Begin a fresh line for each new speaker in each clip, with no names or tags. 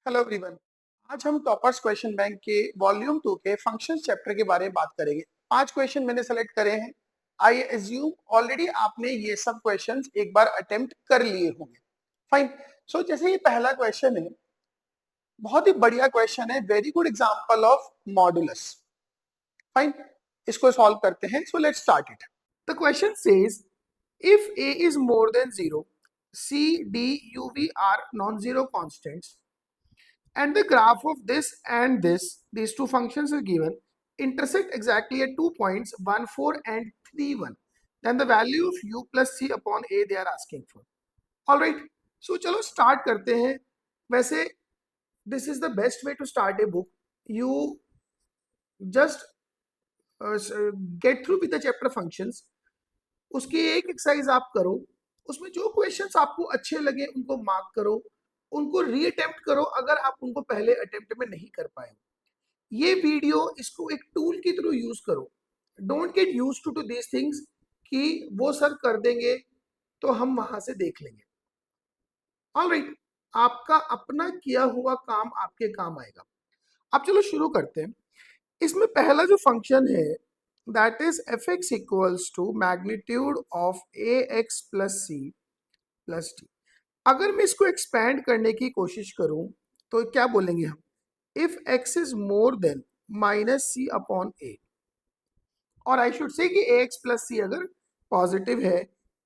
Hello everyone. आज हम toppers question bank के वॉल्यूम 2 के फंक्शंस चैप्टर के बारे में बात करेंगे। 5 क्वेश्चन मैंने सेलेक्ट करे हैं। आई एज्यूम ऑलरेडी आपने ये सब क्वेश्चंस एक बार अटेम्प्ट कर लिए होंगे। फाइन। सो जैसे ये पहला क्वेश्चन है, बहुत ही बढ़िया क्वेश्चन है, very good example of modulus. Fine, इसको सॉल्व करते हैं। So let's start it. The question says if a is more than 0, c, d, u, v are non-zero constants and the graph of this and this, these two functions are given, intersect exactly at 2 points 1 4 and 3 1, then the value of u plus c upon a they are asking for. All right, so चलो start करते हैं। वैसे this is the best way to start a book. You just get through with the chapter functions. उसकी एक exercise आप करो, उसमें जो क्वेश्चंस आपको अच्छे लगे उनको मार्क करो, उनको रीअटेम्प्ट करो अगर आप उनको पहले अटेम्प्ट में नहीं कर पाए। ये वीडियो इसको एक टूल की तरह यूज करो। Don't get used to these things कि वो सर कर देंगे तो हम वहां से देख लेंगे। ऑलराइट, आपका अपना किया हुआ काम आपके काम आएगा। अब चलो शुरू करते हैं। इसमें पहला जो फंक्शन है that is f x equals to magnitude of a x plus c plus d. अगर मैं इसको एक्सपैंड करने की कोशिश करूं तो क्या बोलेंगे हम? If x is more than minus c upon a, और आई शुड से कि ए एक्स प्लस सी अगर पॉजिटिव है,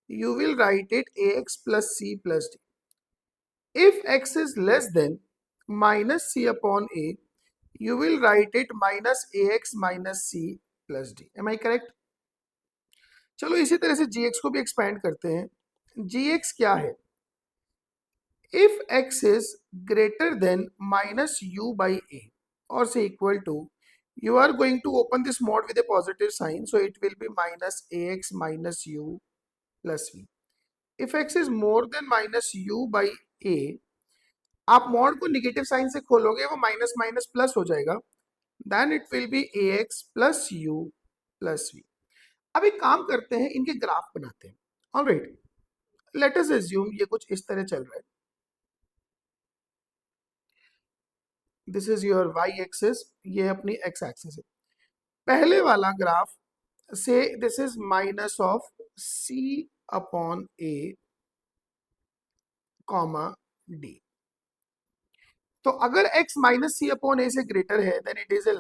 you will write it a x plus c plus d. If x is less than minus c upon a, you will write it minus ax minus c plus d. Am I correct? चलो इसी तरह से gx को भी expand करते हैं। gx क्या है? If x is greater than minus u by a or say equal to, you are going to open this mod with a positive sign, so it will be minus ax minus u plus v. If x is more than minus u by a, आप mod को negative sign से खोलोगे वो minus minus plus हो जाएगा, then it will be ax plus u plus v। अब एक काम करते हैं, इनके ग्राफ बनाते हैं। ऑलराइट, लेट अस अज्यूम ये कुछ इस तरह चल रहा है। This is your y axis, ये अपनी x एक्सिस है। पहले वाला ग्राफ से this is minus of c upon a comma d। तो अगर x minus c upon a से ग्रेटर है then it is a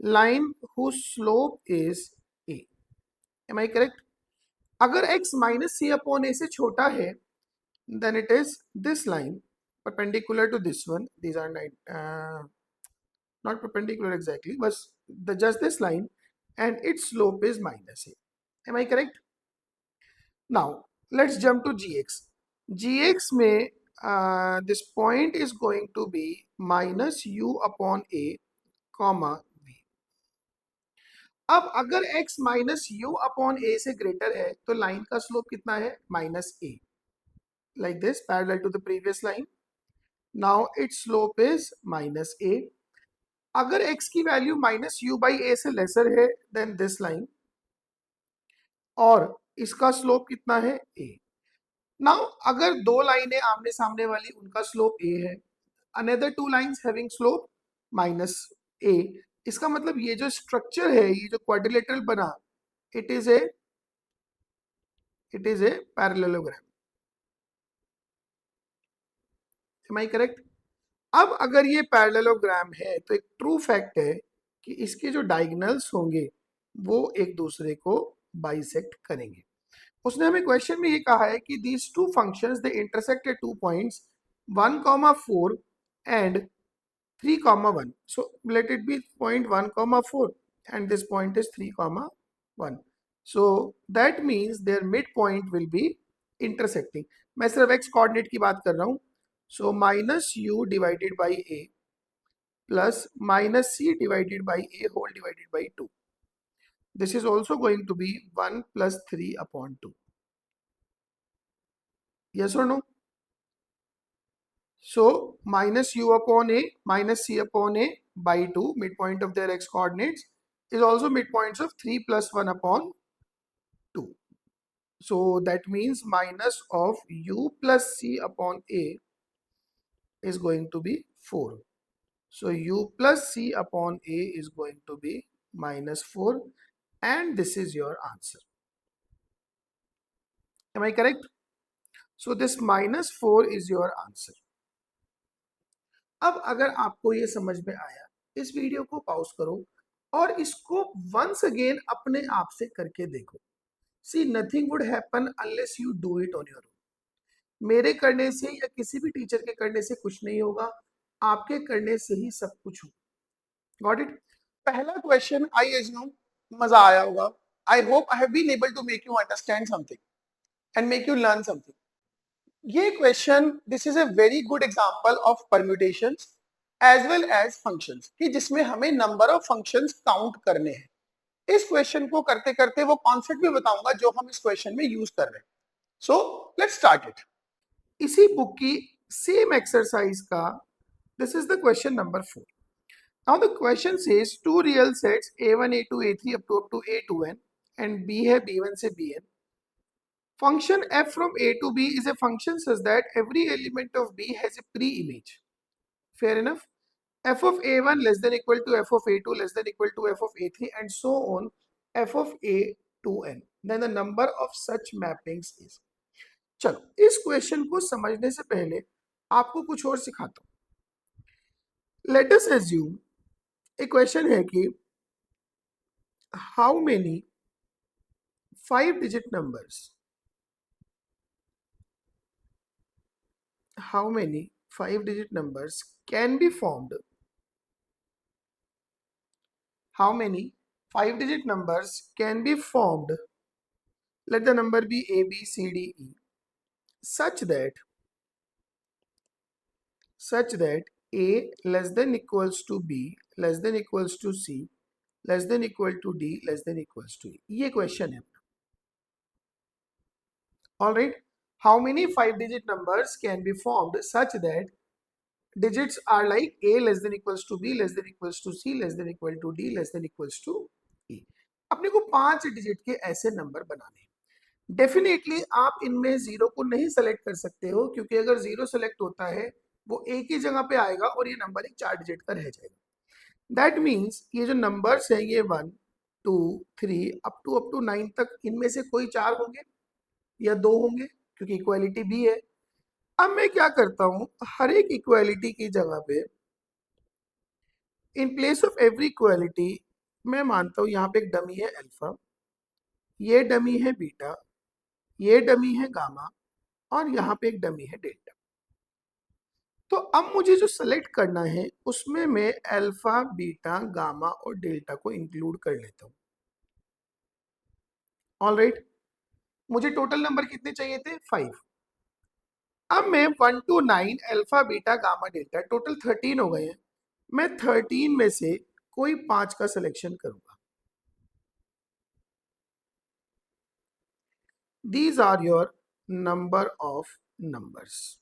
line whose slope is a. Am I correct? अगर x minus c upon a से छोटा है then it is this line perpendicular to this one. These are not perpendicular exactly, but just this line, and its slope is minus a. Am I correct? Now let's jump to gx. gx में this point is going to be minus u upon a comma v. अब अगर x minus u upon a से greater है तो line का slope कितना है? Minus a, like this, parallel to the previous line. Now its slope is minus a. अगर x की value minus u by a से लेसर है देन दिस लाइन, और इसका स्लोप कितना है? ए। नाउ अगर दो लाइनें आमने सामने वाली उनका स्लोप ए है, another two lines having slope minus a, इसका मतलब ये जो स्ट्रक्चर है, ये जो क्वाड्रिलेटरल बना, it is a parallelogram. Am I correct? अब अगर ये पैरेललोग्राम है तो एक ट्रू फैक्ट है कि इसके जो डायगोनल्स होंगे वो एक दूसरे को बाइसेक्ट करेंगे। उसने हमें क्वेश्चन में ये कहा है कि these two functions they intersect at 2 points 1,4 and 3,1. So let it be point 1,4 and this point is 3,1. So that means their midpoint will be intersecting. मैं सिर्फ x कोऑर्डिनेट की बात कर रहा हूँ। So minus u divided by a plus minus c divided by a whole divided by 2. This is also going to be 1 plus 3 upon 2. Yes or no? So minus u upon a minus c upon a by 2, midpoint of their x coordinates, is also midpoints of 3 plus 1 upon 2. so that means minus of u plus c upon a is going to be 4. So u plus c upon a is going to be minus 4, and this is your answer. Am I correct? So this minus 4 is your answer. अब अगर आपको ये समझ में आया, इस video को pause करो और इसको वंस अगेन अपने आप से करके देखो. See nothing would happen unless you do it on your own. मेरे करने से या किसी भी टीचर के करने से कुछ नहीं होगा, आपके करने से ही सब कुछ होगा. Got it? पहला क्वेश्चन आई एज्यूम मजा आया होगा. I hope I have been able to make you understand something and make you learn something. ये question, this is a very good example of permutations as well as functions, कि जिसमें हमें number of functions count करने हैं. इस question को करते करते वो कॉन्सेप्ट भी बताऊंगा जो हम इस क्वेश्चन में यूज कर रहे हैं. So let's start it. इसी बुक की सेम एक्सरसाइज का this is the question number 4. Now the question says two real sets a1, a2, a3 up to a2n and b है b1 से bn. Function f from a to b is a function such that every element of b has a pre-image. Fair enough. F of a1 less than equal to f of a2 less than equal to f of a3 and so on f of a to n. Then the number of such mappings is. चलो इस question को समझने से पहले आपको कुछ और सिखाता हूँ. Let us assume एक क्वेश्चन है कि how many 5-digit numbers, how many 5-digit numbers can be formed, how many 5-digit numbers can be formed, let the number be a b c d e, such that a less than equals to b less than equals to c less than equal to d less than equals to e. ये question है. All right, how many 5-digit numbers can be formed such that digits are like a less than equals to b less than equals to c less than equal to d less than equals to e. अपने को 5 digit के ऐसे number बनाने हैं. Definitely आप इनमें zero को नहीं सेलेक्ट कर सकते हो, क्योंकि अगर जीरो सेलेक्ट होता है वो एक ही जगह पे आएगा और ये नंबर एक 4 डिजिट का रह जाएगा. दैट मीन्स ये जो नंबर्स है ये 1 2 3 अप टू 9 तक, इनमें से कोई 4 होंगे या 2 होंगे, क्योंकि इक्वालिटी भी है. अब मैं क्या करता हूं, हर एक इक्वालिटी की जगह पे in place of every equality मैं मानता हूं यहाँ पे एक डमी है अल्फा, ये डमी है बीटा, ये डमी है गामा और यहाँ पे एक डमी है डेल्टा. तो अब मुझे जो सेलेक्ट करना है उसमें मैं अल्फा बीटा गामा और डेल्टा को इंक्लूड कर लेता हूँ. ऑलराइट, मुझे टोटल नंबर कितने चाहिए थे? 5. अब मैं 1 to 9 alpha beta gamma delta total 13 हो गए हैं. मैं 13 में से कोई 5 का सिलेक्शन करूंगा. These are your number of numbers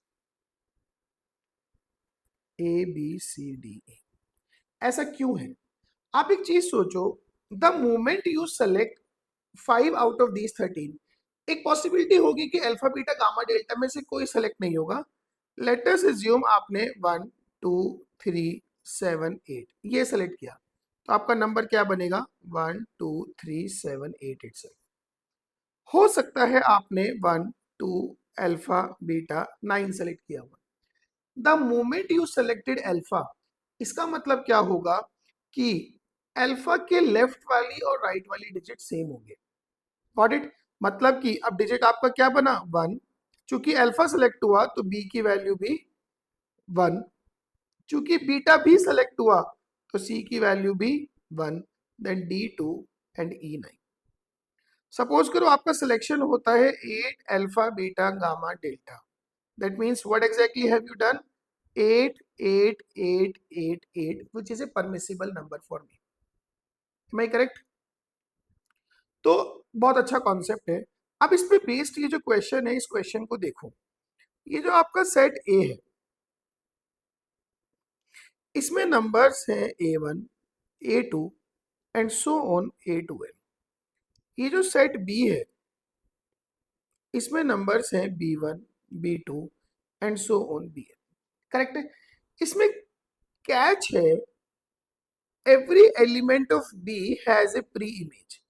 A B C D E. ऐसा क्यों है? आप एक चीज सोचो, the moment you select 5 out of these 13, एक पॉसिबिलिटी होगी कि अल्फा बीटा गामा डेल्टा में से कोई सेलेक्ट नहीं होगा. लेट अस अज्यूम आपने 1 2 3 7 8 ये सेलेक्ट किया, तो आपका नंबर क्या बनेगा? 1 2 3 7 8 इटसेल्फ. हो सकता है आपने 1 2 अल्फा बीटा 9 सेलेक्ट किया हुआ. The moment you selected alpha, इसका मतलब क्या होगा कि अल्फा के लेफ्ट वाली और राइट वाली डिजिट सेम होंगे. Got it? मतलब कि अब डिजिट आपका क्या बना? 1. चूंकि अल्फा सेलेक्ट हुआ तो बी की वैल्यू भी 1. चूंकि बीटा भी सेलेक्ट हुआ तो सी की वैल्यू भी 1. Then D2 and E9. Suppose करो आपका सिलेक्शन होता है 8 alpha beta gamma delta. That means what exactly have you done? 8 8 8 8 8 which is a permissible number for me. Am I correct? तो बहुत अच्छा कॉन्सेप्ट है. अब इस पे बेस्ड ये जो क्वेश्चन है, इस क्वेश्चन को देखो. ये जो आपका सेट ए है इसमें नंबर्स हैं A1 A2 and so on A2n. ये जो सेट बी है इसमें नंबर्स हैं B1, B2 and so on Bn, correct है। इसमें कैच है, every element of B has a pre image.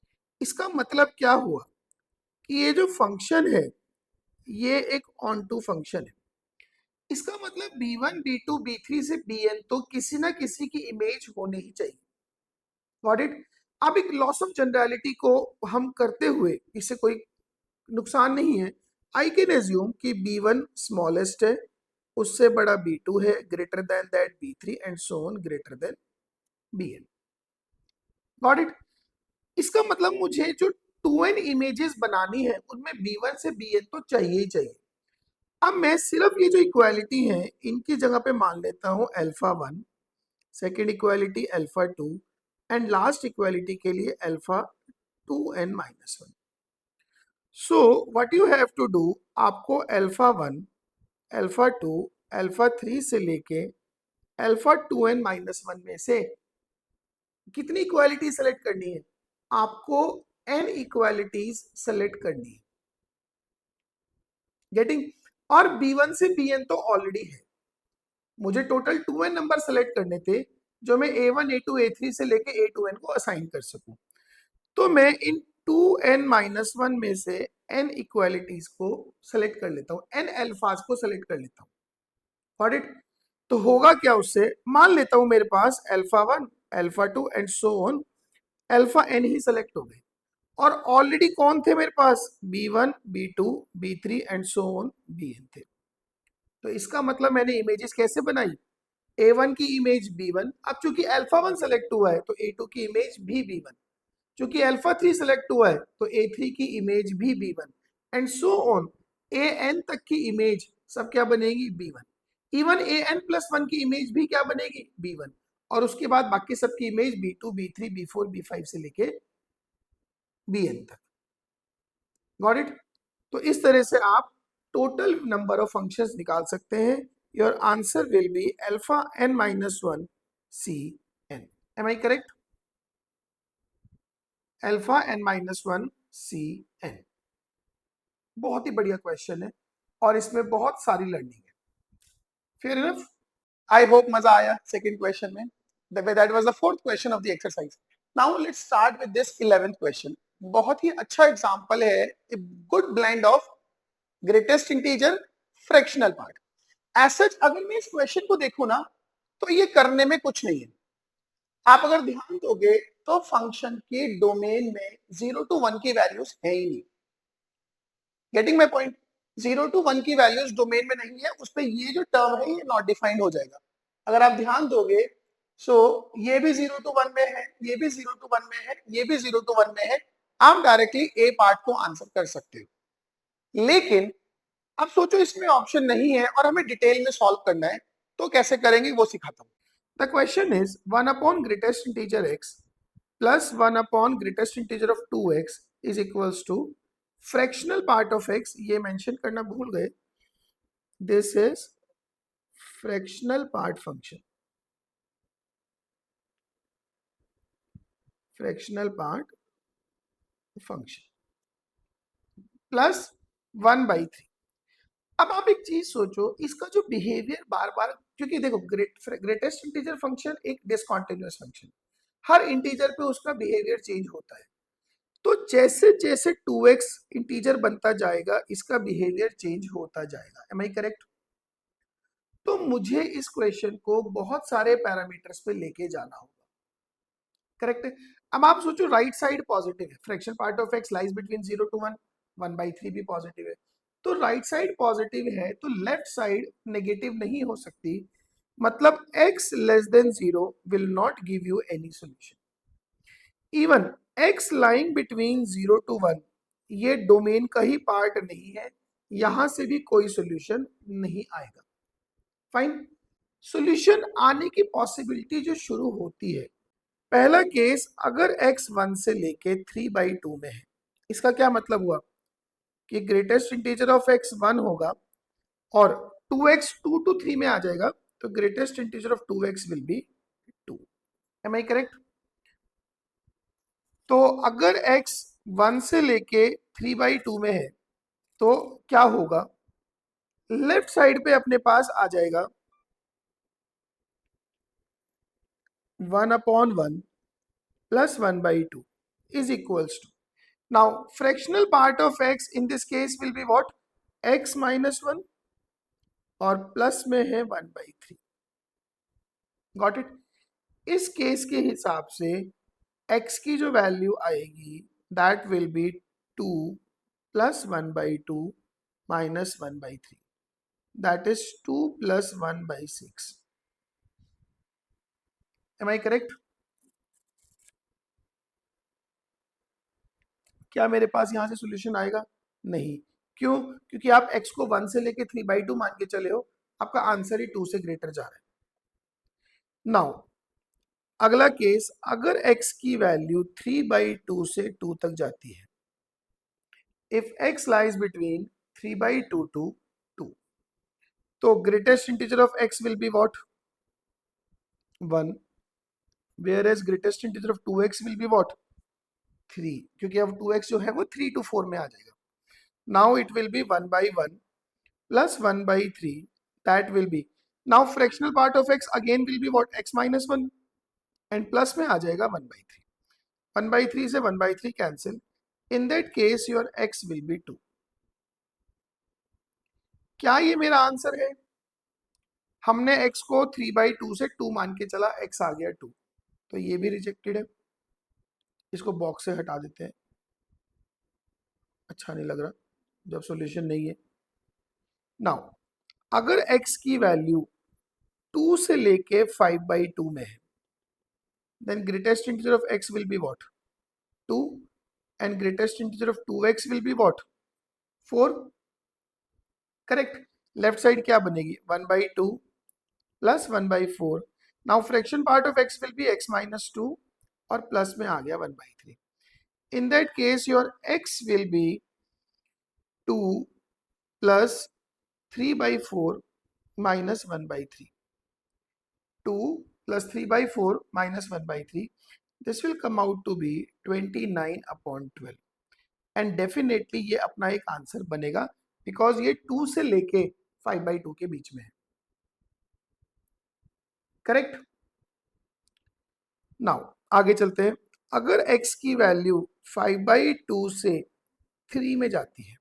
इसका मतलब क्या हुआ कि ये जो फंक्शन है ये एक ऑन टू फंक्शन है। इसका मतलब B1, B2, B3 से Bn तो किसी ना किसी की इमेज होनी ही चाहिए। Got it. अब एक लॉस ऑफ जनरलिटी को हम करते हुए, इससे कोई नुकसान नहीं है, आई कैन एज्यूम कि B1 स्मॉलेस्ट है, उससे बड़ा B2 है, greater than that B3 and so on greater than Bn। Got it. इसका मतलब मुझे जो 2n इमेजेस बनानी है उनमें B1 से Bn तो चाहिए ही चाहिए। अब मैं सिर्फ ये जो इक्वालिटी है इनकी जगह पे मान लेता हूं alpha 1, second equality alpha 2 and last equality के लिए alpha 2n-1। So what you have to do, आपको अल्फा 1, अल्फा 2, अल्फा 3 से लेके अल्फा 2n-1 में से कितनी इक्वालिटी सेलेक्ट करनी है? आपको n इक्वालिटीज सेलेक्ट करनी है। गेटिंग। और B1 से Bn तो ऑलरेडी है, मुझे टोटल 2n नंबर सेलेक्ट करने थे जो मैं A1, A2, A3 से लेके A2n को असाइन कर सकूं। तो मैं इन 2n-1 में से n इक्वालिटीज को सेलेक्ट कर लेता हूं, n अल्फाज को सेलेक्ट कर लेता हूं। Got it. तो होगा क्या, उससे मान लेता हूं मेरे पास alpha 1, alpha 2 and so on alpha n ही सेलेक्ट हो गए। और ऑलरेडी कौन थे मेरे पास? B1, B2, B3 and so on Bn थे। तो इसका मतलब मैंने इमेजेस कैसे बनाई? A1 की इमेज B1, अब चूंकि अल्फा 1 सेलेक्ट हुआ है तो A2 की इमेज भी B1, चूंकि अल्फा 3 सेलेक्ट हुआ है तो A3 की इमेज भी B1 and so on AN तक की इमेज सब क्या बनेगी? B1। इवन AN+1 की इमेज भी क्या बनेगी? B1। और उसके बाद बाकी सबकी image B2, B3, B4, B5 से लेके Bn तक। Got it. तो इस तरह से आप टोटल नंबर ऑफ फंक्शंस निकाल सकते हैं। Your answer will be αn-1 Cn। Am I correct? αn-1 Cn। बहुत ही बढ़िया क्वेश्चन है और इसमें बहुत सारी लर्निंग है। Fair enough. आई होप मजा आया सेकंड क्वेश्चन में। That was the fourth question of the exercise. Now let's start with this 11th question. बहुत ही अच्छा एग्जांपल है, a good blend of greatest integer, fractional part. As अगर मैं इस क्वेश्चन को देखूं ना तो ये करने में कुछ नहीं है। आप अगर ध्यान दोगे तो फंक्शन के डोमेन में 0 to 1 की वैल्यूज है ही नहीं। Getting my point? 0 to 1 की वैल्यूज डोमेन में नहीं है, उस पर ये जो टर्म है ये नॉट डिफाइंड हो जाएगा। अगर आप ध्यान दोगे सो ये भी 0 to 1 में है, ये भी 0 to 1 में है, ये भी 0 to 1 में है। आप डायरेक्टली ए पार्ट को आंसर कर सकते हो। लेकिन अब सोचो इसमें ऑप्शन नहीं है और हमें डिटेल में सॉल्व करना है, तो कैसे करेंगे वो सिखाता हूं। The question is 1 upon greatest integer x plus 1 upon greatest integer of 2x is equals to fractional part of x। ये मेंशन करना भूल गए, this is fractional part function, fractional part function plus 1/3। अब आप एक चीज सोचो, इसका जो बिहेवियर बार बार, क्योंकि देखो ग्रेटेस्ट इंटीजर फंक्शन एक डिसकंटीन्यूअस फंक्शन, हर इंटीजर पे उसका बिहेवियर चेंज होता है। तो जैसे जैसे 2x इंटीजर बनता जाएगा इसका बिहेवियर चेंज होता जाएगा। Am I correct? तो मुझे इस क्वेश्चन को बहुत सारे पैरामीटर्स पे लेके जाना होगा। करेक्ट है। अब आप सोचो राइट साइड पॉजिटिव है, fraction part of x lies between 0 to 1, 1/3 भी पॉजिटिव है। तो राइट साइड पॉजिटिव है तो लेफ्ट साइड नेगेटिव नहीं हो सकती, मतलब x less than 0 will not give you any solution. Even x lying between 0 to 1 ये डोमेन का ही पार्ट नहीं है, यहां से भी कोई सॉल्यूशन नहीं आएगा। फाइन। सॉल्यूशन आने की पॉसिबिलिटी जो शुरू होती है, पहला केस अगर x 1 से लेके 3/2 में है, इसका क्या मतलब हुआ कि ग्रेटेस्ट इंटीजर ऑफ x 1 होगा और 2x 2 to 3 में आ जाएगा, तो greatest integer of 2x will be 2। Am I correct? तो अगर x 1 से लेके 3/2 में है तो क्या होगा, लेफ्ट साइड पे अपने पास आ जाएगा 1/1 plus 1/2 is equals to, now fractional part of x in this case will be what, x minus 1 और प्लस में है 1/3। Got it. इस केस के हिसाब से x की जो वैल्यू आएगी that will be 2 plus 1/2 minus 1/3, that is 2 plus 1/6। Am I correct? क्या मेरे पास यहां से सॉल्यूशन आएगा? नहीं। क्यों? क्योंकि आप x को 1 से लेके 3/2 मान के चले हो, आपका आंसर ही 2 से ग्रेटर जा रहा है। नाउ अगला केस, अगर x की वैल्यू 3/2 से 2 तक जाती है, if x lies between 3/2 to 2, तो greatest integer of x will be what, 1, where as greatest integer of 2x will be what, 3, क्योंकि अब 2x जो है वो 3 to 4 में आ जाएगा। Now it will B 1/1 plus 1/3, that will be, now fractional part of x again will be what, x minus 1, and plus में आ जाएगा 1/3, 1/3 से 1/3 cancel, in that case your x will be 2। क्या ये मेरा आंसर है? हमने x को 3/2 से 2 मान के चला, x आ गया 2, तो ये भी रिजेक्टेड है। इसको बॉक्स से हटा देते हैं, अच्छा नहीं लग रहा जब सॉल्यूशन नहीं है। नाउ अगर x की वैल्यू 2 से लेके 5/2 में है, then greatest integer of x will be what, 2, and greatest integer of 2x will be what, 4। Correct. Left side क्या बनेगी, 1/2 plus 1/4। Now fraction part of x will B x minus 2 और plus में आ गया 1/3। In that case your x will be 2 plus 3/4 minus 1/3, 2 plus 3/4 minus 1/3, this will come out to be 29/12, and definitely ये अपना एक answer बनेगा because ये 2 से लेके 5/2 के बीच में है। करेक्ट। नाउ आगे चलते हैं, अगर x की वैल्यू 5/2 से 3 में जाती है,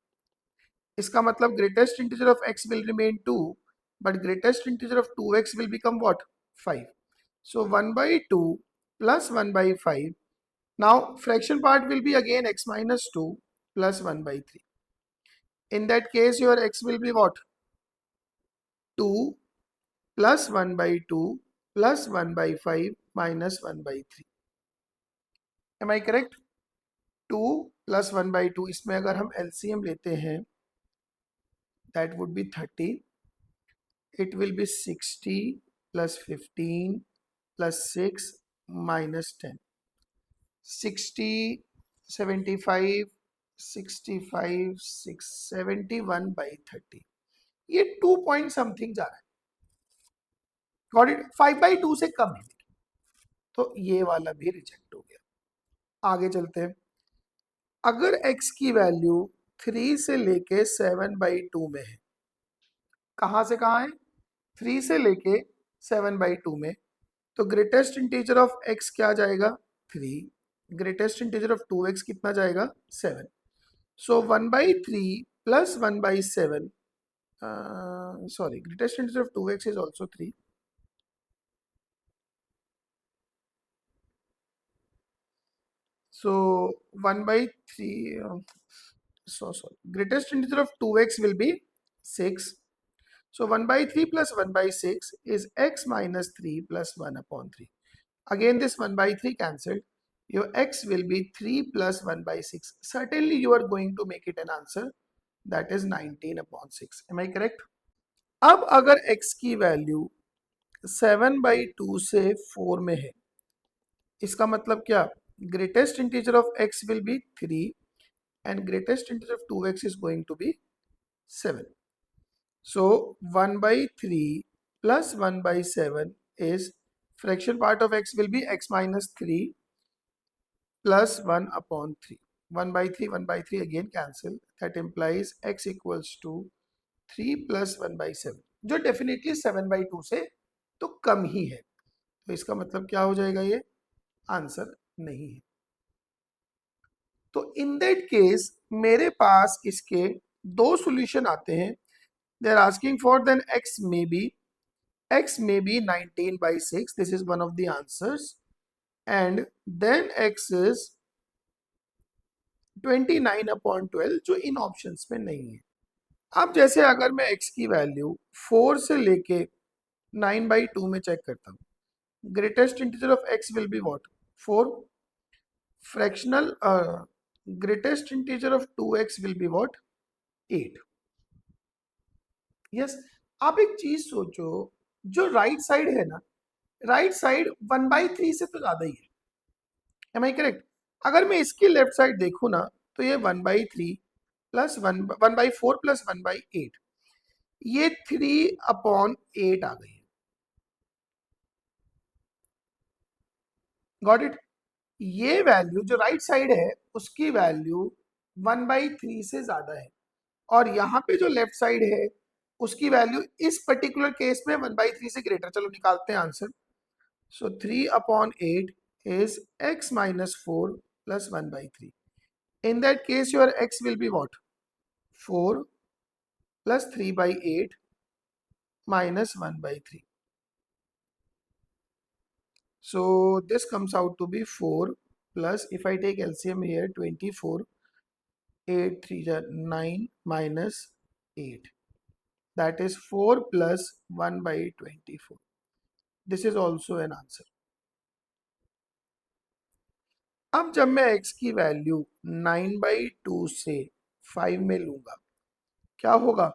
इसका मतलब greatest integer of x will remain 2, but greatest integer of 2x will become what, 5। So 1/2 plus 1/5, now fraction part will be again x minus 2 plus 1/3। In that case your x will be what, 2 plus 1/2 plus 1/5 minus 1/3। Am I correct? 2 plus 1/2, इसमें अगर हम LCM लेते हैं that would be 30, it will be 60 plus 15 plus 6 minus 10, 60, 75, 65, 6, 71/30, ये 2 point something जा रहा है। Got it. 5/2 से कम है, तो ये वाला भी रिजेक्ट हो गया। आगे चलते हैं, अगर x की वैल्यू 3 से लेके 7/2 में है, कहां से कहां है, 3 से लेके 7/2 में, तो ग्रेटेस्ट इंटीजर ऑफ x क्या जाएगा, 3, ग्रेटेस्ट इंटीजर ऑफ 2x कितना जाएगा, 7। सो 1/3 plus 1/7, sorry, greatest integer of 2x is also 3, so 1/3, so sorry, greatest integer of 2x will be 6, so 1/3 plus 1/6 is x minus 3 plus 1/3, again this 1/3 cancelled, your x will be 3 plus 1/6, certainly you are going to make it an answer, that is 19/6। am I correct? अब अगर x की value 7/2 से 4 में है, इसका मतलब क्या, greatest integer of x will B 3 and greatest integer of 2x is going to be 7, so 1/3 plus 1/7 is, fraction part of x will be x minus 3 plus 1/3, 1/3 again cancel. That implies x equals to 3 plus 1/7, जो definitely 7/2 से तो कम ही है। तो इसका मतलब क्या हो जाएगा, ये आंसर नहीं है। तो इन दैट केस मेरे पास इसके दो सॉल्यूशन आते हैं। They are asking for then x may be 19/6, this is one of the answers, and then x is 29/12, जो इन ऑप्शंस में नहीं है। अब जैसे अगर मैं x की वैल्यू 4 से लेके 9/2 में चेक करता हूँ, greatest integer of x will be what, 4, fractional greatest integer of 2x will be what, 8. Yes, आप एक चीज सोचो, जो राइट साइड है ना, राइट साइड 1/3 से तो ज्यादा ही है, एम आई करेक्ट? अगर मैं इसकी लेफ्ट साइड देखूं ना, तो ये 1/3 प्लस 1/4 प्लस 1/8, ये 3/8 आ गई है। Got it? ये वैल्यू जो राइट साइड है उसकी वैल्यू 1/3 से ज्यादा है, और यहाँ पे जो लेफ्ट साइड है उसकी वैल्यू इस पर्टिकुलर केस में 1/3 से ग्रेटर। चलो निकालते हैं answer. So 3/8 is x minus 4 plus 1/3. In that case your x will be what, 4 plus 3/8 minus 1/3. So this comes out to be 4 plus, if I take LCM here, 24, 8 3 are 9 minus 8, that is 4 plus 1/24. This is also an answer. अब जब मैं x की value 9/2 से 5 में लूंगा, क्या होगा?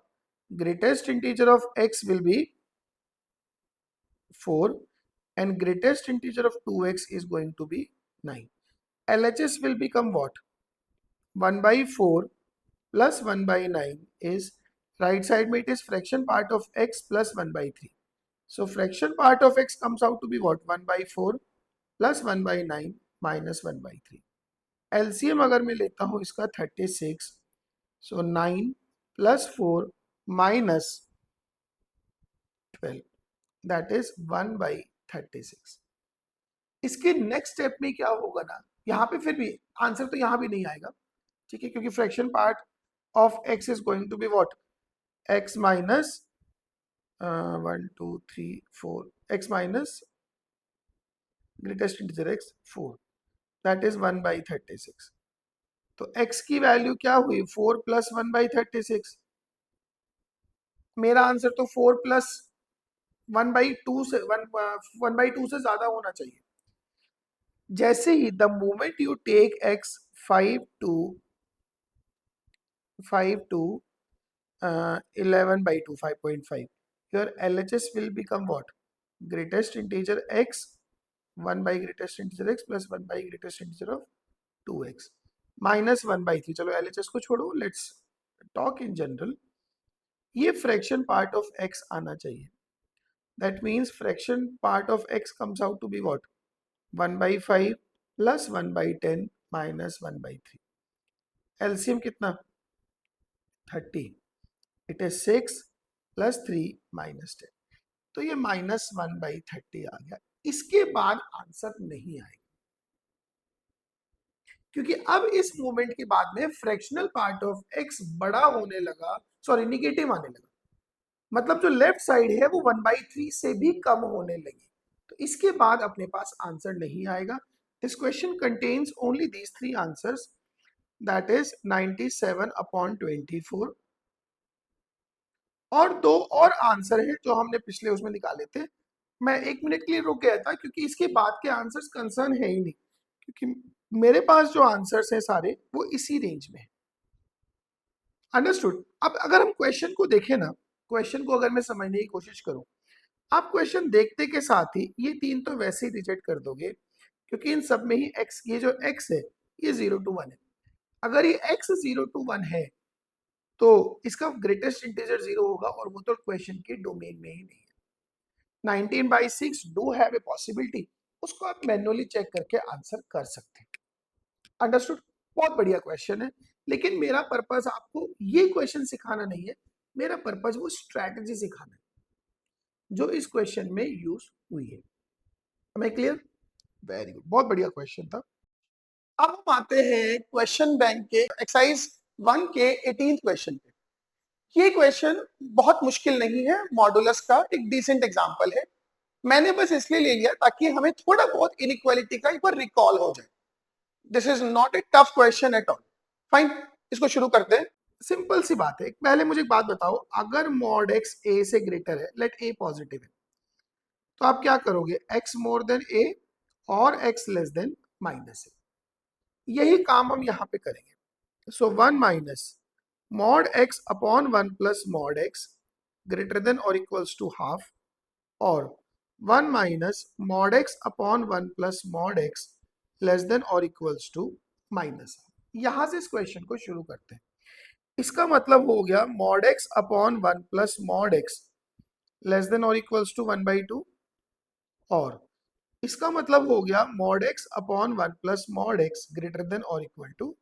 Greatest integer of x will B 4 and greatest integer of 2x is going to be 9. LHS will become what? 1/4 plus 1/9 is, right side में it is fraction part of x plus 1/3. So fraction part of x comes out to be what? 1/4 plus 1/9 minus 1/3. LCM अगर मैं लेता हूँ इसका 36, so 9 plus 4 minus 12, that is 1/36. इसके next step में क्या होगा ना, यहाँ पे फिर भी आंसर तो यहाँ भी नहीं आएगा, ठीक है, क्योंकि fraction part of x is going to be what, x minus 1 2 3 4, x minus greatest integer x 4, that is 1/36। तो x की वैल्यू क्या हुई, 4 प्लस 1/36। मेरा आंसर तो 4 प्लस 1/2 से 1/2 से ज्यादा होना चाहिए। जैसे ही the moment you take x 5 to 11/2, 5.5, your LHS will become what? Greatest integer x 1 by greatest integer x plus 1 by greatest integer of 2x minus 1/3. चलो LHS को छोड़ो, लेट्स टॉक इन जनरल। ये फ्रैक्शन पार्ट ऑफ x आना चाहिए, that means fraction part of x comes out to be what? 1/5 plus 1/10 minus 1/3. LCM कितना? 30. It is 6 plus 3 minus 10, तो ये -1/30 आ गया। इसके बाद आंसर नहीं आएगा, क्योंकि अब इस मोमेंट के बाद में फ्रैक्शनल पार्ट ऑफ x बड़ा होने लगा, सॉरी निगेटिव आने लगा, मतलब जो लेफ्ट साइड है वो 1/3 से भी कम होने लगी, तो इसके बाद अपने पास आंसर नहीं आएगा। This question contains only these 3 answers, that is 97/24, और 2 और आंसर है जो हमने पिछले उसमें निकाले थे। मैं 1 मिनट के लिए रुक गया था क्योंकि इसके बाद के आंसर्स कंसर्न है ही नहीं, क्योंकि मेरे पास जो आंसर्स हैं सारे वो इसी रेंज में है। अंडरस्टूड? अब अगर हम क्वेश्चन को देखें ना, क्वेश्चन को अगर मैं समझने की कोशिश करूं, आप क्वेश्चन देखते के साथ ही ये 3 तो वैसे ही रिजेक्ट कर दोगे, क्योंकि इन सब में ही x, ये जो x है ये 0 to 1 है। अगर ये x 0 to 1 है तो इसका ग्रेटेस्ट इंटीजर 0 होगा, और वो तो क्वेश्चन के डोमेन में ही नहीं है। 19/6 डू हैव ए पॉसिबिलिटी, उसको आप मैन्युअली चेक करके आंसर कर सकते हैं। अंडरस्टूड? बहुत बढ़िया क्वेश्चन है, लेकिन मेरा पर्पस आपको ये क्वेश्चन सिखाना नहीं है, मेरा पर्पस वो स्ट्रैटेजी सिखाना है जो इस क्वेश्चन में यूज हुई है। हमें क्लियर? वेरी गुड, बहुत बढ़िया क्वेश्चन था। अब हम आते हैं क्वेश्चन बैंक के एक्सरसाइज 1 के 18th क्वेश्चन पे। ये क्वेश्चन बहुत मुश्किल नहीं है, मॉडुलस का एक डिसेंट एग्जांपल है। मैंने बस इसलिए ले लिया ताकि हमें थोड़ा बहुत इनइक्वालिटी का एक बार रिकॉल हो जाए। This is not a tough question at all. Fine, इसको शुरू करते हैं। सिंपल सी बात है, पहले मुझे एक बात बताओ, अगर मॉड एक्स ए से ग्रेटर है, लेट ए पॉजिटिव है, तो आप क्या करोगे? एक्स मोर देन ए और एक्स लेस देन माइनस ए। यही काम हम यहां पे करेंगे। सो 1 minus mod x upon 1 plus mod x greater than और इक्वल्स टू हाफ, और 1 minus mod x upon 1 plus mod x less than और इक्वल्स टू माइनस। यहां से इस क्वेश्चन को शुरू करते हैं। इसका मतलब हो गया mod x upon 1 plus mod x less than और इक्वल्स टू 1/2, और इसका मतलब हो गया mod x upon 1 plus mod x greater than और equal to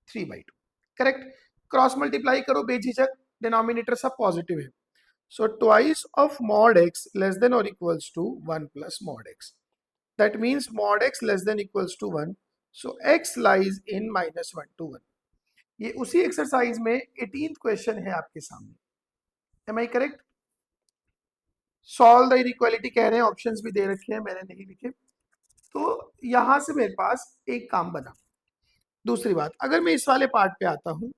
3/2। Correct? Cross multiply करो बेझिझक, डिनोमिनेटर सब पॉजिटिव है। So twice of mod x less than और equals to 1 plus mod x, that means mod x less than equals to 1, so x lies in -1 to 1। ये उसी exercise में 18th question है आपके सामने। Am I correct? Solve the inequality कह रहे हैं, ऑप्शंस भी दे रखे हैं, मैंने नहीं लिखे। तो यहां से मेरे पास एक काम बना। दूसरी बात, अगर मैं इस वाले पार्ट पे आता हूं,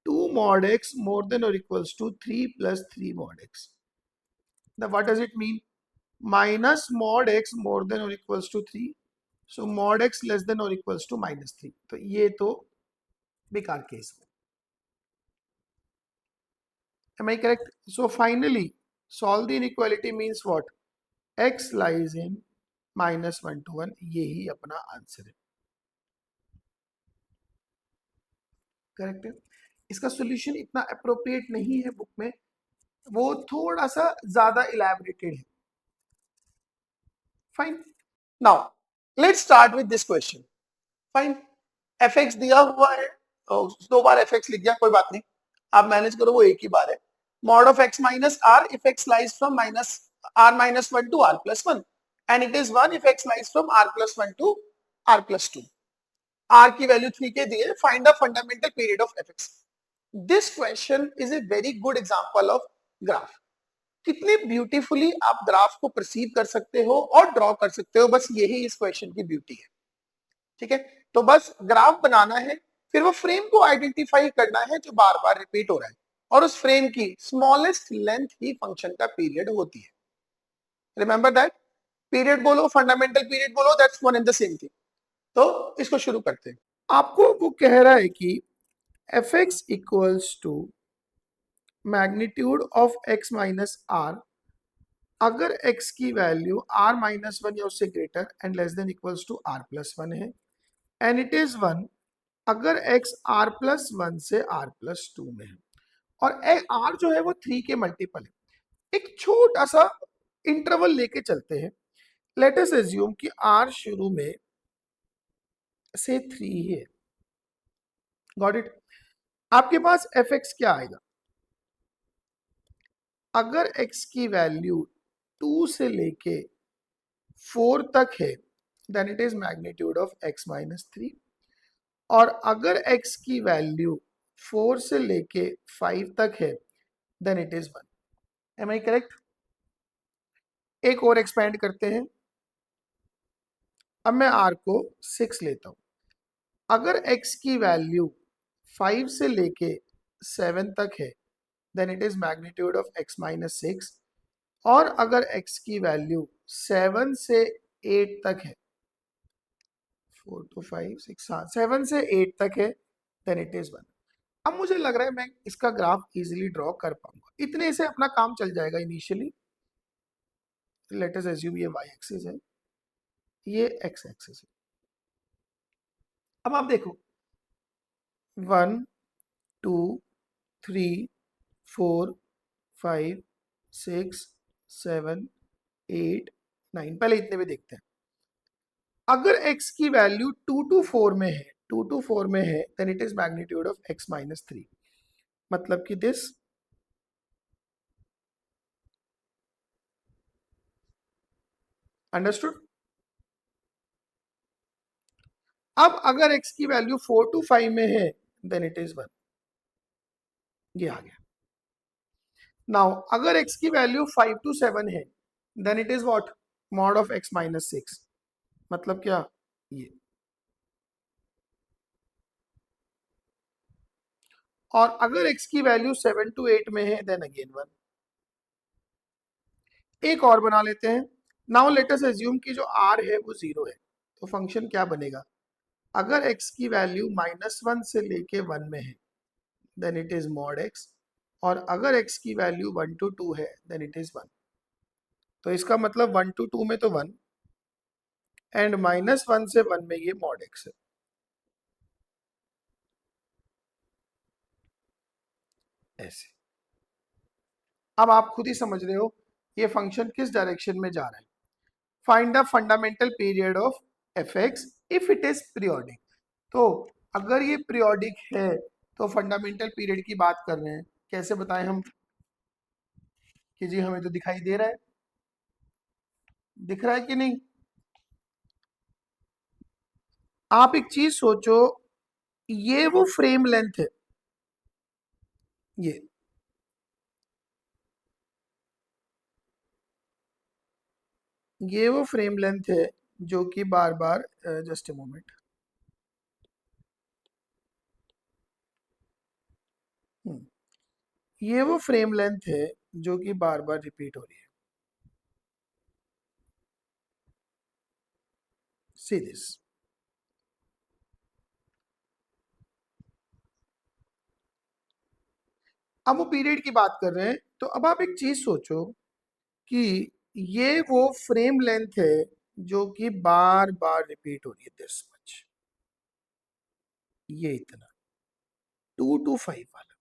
2 mod x more than or equals to 3 plus 3 mod x. Now what does it mean? Minus mod x more than or equals to 3. So mod x less than or equals to -3. तो ये तो बेकार case है। Am I correct? So finally, solve the inequality means what? X lies in -1 to 1. यही अपना answer है। Correct है? इसका सोल्यूशन इतना अप्रोप्रिएट नहीं है बुक में, वो थोड़ा सा ज्यादा इलैबोरेटेड है। Fine, now let's start with this question. Fine, fx दिया हुआ है, तो 2 बार fx लिख दिया, कोई बात नहीं, आप मैनेज करो, वो एक ही बार है। Mod of x minus r if x lies from minus r minus 1 to r plus 1, and it is 1 if x lies from r plus 1 to r plus 2। r की वैल्यू 3 के दिए, find the fundamental period of fx। This question is a very good example of graph. कितने beautifully आप graph को perceive कर सकते हो और ड्रॉ कर सकते हो, बस यही इस क्वेश्चन की ब्यूटी है। ठीक है, तो बस ग्राफ बनाना है, फिर वो फ्रेम को आइडेंटिफाई करना है जो बार बार रिपीट हो रहा है, और उस फ्रेम की स्मॉलेस्ट लेंथ ही फंक्शन का पीरियड होती है। रिमेंबर दैट, पीरियड बोलो, फंडामेंटल पीरियड बोलो, that's one and the same thing. तो इसको शुरू करते हैं। आपको वो कह रहा है कि f x equals to magnitude of x minus r, अगर x की वैल्यू r माइनस 1 या उससे greater and less than equals to r plus 1 है, एंड इट इज 1 अगर x r प्लस 1 से r प्लस 2 में है, और r जो है वो 3 के मल्टीपल है। एक छोटा सा इंटरवल लेके चलते हैं। लेट अस अज्यूम कि r शुरू में से 3 ही है। Got it? आपके पास fx क्या आएगा? अगर x की वैल्यू 2 से लेके 4 तक है, then it is magnitude of x minus 3, और अगर x की वैल्यू 4 से लेके 5 तक है, then it is 1। Am I correct? एक और एक्सपेंड करते हैं। अब मैं r को 6 लेता हूं। अगर x की वैल्यू 5 से लेके 7 तक है, then it is magnitude of x minus 6, और अगर x की वैल्यू 7 से 8 तक है, 4 to 5 6, हाँ 7 से 8 तक है, देन इट इज 1। अब मुझे लग रहा है मैं इसका ग्राफ इजीली ड्रॉ कर पाऊंगा, इतने से अपना काम चल जाएगा इनिशियली। लेट अस अज्यूम ये y एक्सिस है, ये x एक्सिस है। अब आप देखो 1 2 3 4 5 6 7 8 9, पहले इतने में देखते हैं। अगर x की वैल्यू 2 to 4 में है, 2 to 4 में है then it is magnitude of x minus 3, मतलब कि दिस अंडरस्टूड। अब अगर x की वैल्यू 4 to 5 में है देन इट इज 1, ये आ गया। नाउ अगर x की वैल्यू 5 to 7 है then it is what, mod of x minus 6, मतलब क्या, ये। और अगर x की वैल्यू 7 to 8 में है देन अगेन 1। एक और बना लेते हैं। नाउ लेट अस अज्यूम कि जो r है वो 0 है, तो फंक्शन क्या बनेगा, अगर x की वैल्यू -1 से लेके 1 में है then it is mod x, और अगर x की वैल्यू 1 to 2 है देन इट इज 1। तो इसका मतलब 1 to 2 में तो 1 एंड -1 से 1 में ये मॉड x है, ऐसे। अब आप खुद ही समझ रहे हो ये फंक्शन किस डायरेक्शन में जा रहा है। Find the fundamental period of F x if it is periodic. तो अगर ये पीरियोडिक है तो फंडामेंटल पीरियड की बात कर रहे हैं, कैसे बताएं हम कि जी हमें तो दिखाई दे रहा है, दिख रहा है कि नहीं। आप एक चीज सोचो, ये वो फ्रेम लेंथ है, ये वो फ्रेम लेंथ है जो कि बार बार, जस्ट ए मोमेंट, ये वो फ्रेम लेंथ है जो कि बार बार रिपीट हो रही है। See this. अब वो पीरियड की बात कर रहे हैं, तो अब आप एक चीज सोचो कि ये वो फ्रेम लेंथ है जो कि बार बार रिपीट हो रही है, दिस मच, ये इतना 2 to 5 वाला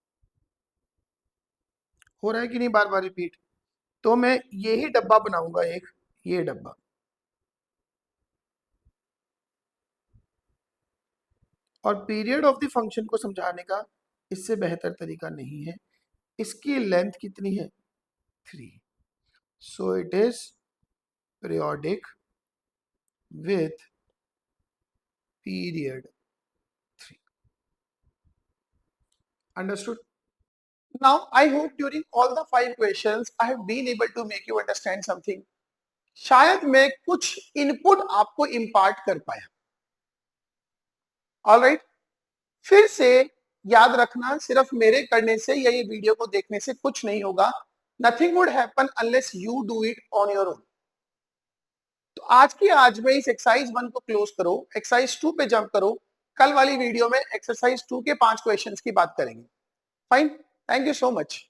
हो रहा है कि नहीं बार बार रिपीट। तो मैं यही डब्बा बनाऊंगा एक, ये डब्बा, और पीरियड ऑफ द फंक्शन को समझाने का इससे बेहतर तरीका नहीं है। इसकी लेंथ कितनी है, 3, so it is periodic with period 3। Understood? Now, I hope during all the 5 questions, I have been able to make you understand something. शायद मैं कुछ इनपुट आपको इम्पार्ट कर पाया। ऑल राइट, फिर से याद रखना, सिर्फ मेरे करने से या ये वीडियो को देखने से कुछ नहीं होगा। Nothing would happen unless you do it on your own. तो आज की आज में इस एक्सरसाइज 1 को क्लोज करो, एक्सरसाइज 2 पे जंप करो। कल वाली वीडियो में एक्सरसाइज 2 के 5 क्वेश्चंस की बात करेंगे। Fine, thank you so much.